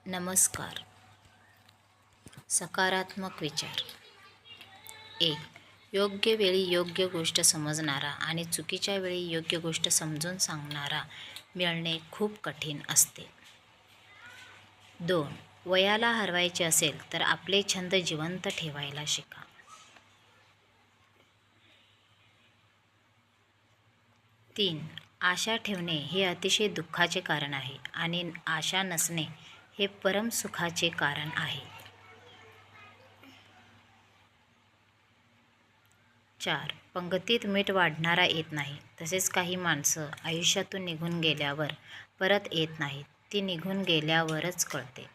नमस्कार. सकारात्मक विचार. 1. योग्य वेळी योग्य गोष्ट समजणारा आणि चुकीच्या वेळी योग्य गोष्ट समजून सांगणारा मिळणे खूप कठीण असते. 2. वयाला हरवायचे असेल तर आपले छंद जिवंत ठेवायला शिका. 3. आशा ठेवणे हे अतिशय दुःखाचे कारण आहे आणि आशा नसणे हे परम सुखाचे कारण आहे. 4. पंगतीत मीठ वाढणारा येत नाही. तसेच काही माणसं आयुष्यातून निघून गेल्यावर परत येत नाहीत. ती निघून गेल्यावरच कळते.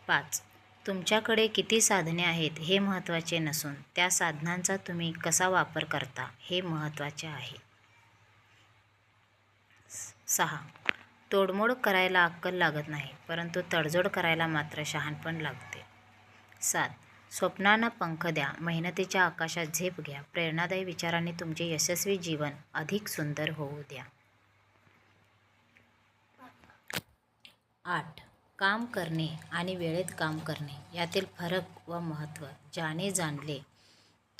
5. तुमच्याकडे किती साधने आहेत हे महत्त्वाचे नसून त्या साधनांचा तुम्ही कसा वापर करता हे महत्त्वाचे आहे. 6. तोडमोड करायला अक्कल लागत नाही, परंतु तडजोड करायला मात्र शहाणपण लागते. 7. स्वप्नांना पंख द्या, मेहनतीच्या आकाशात झेप घ्या, प्रेरणादायी विचारांनी तुमचे यशस्वी जीवन अधिक सुंदर होऊ द्या. 8. काम करणे आणि वेळेत काम करणे यातील फरक व महत्त्व ज्याने जाणले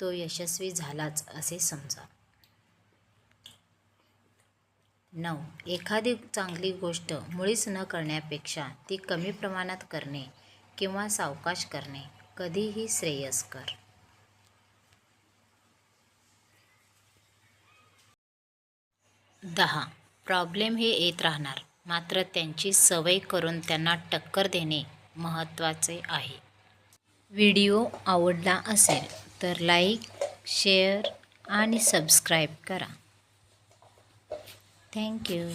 तो यशस्वी झालाच असे समजा. 9. एखादी चांगली गोष्ट मुळीच न करण्यापेक्षा ती कमी प्रमाणात करणे किंवा सावकाश करणे कधीही श्रेयस्कर. 10. प्रॉब्लेम हे येत राहणार, मात्र त्यांची सवय करून त्यांना टक्कर देणे महत्त्वाचे आहे. व्हिडिओ आवडला असेल तर लाईक, शेअर आणि सबस्क्राईब करा. थँक्यू.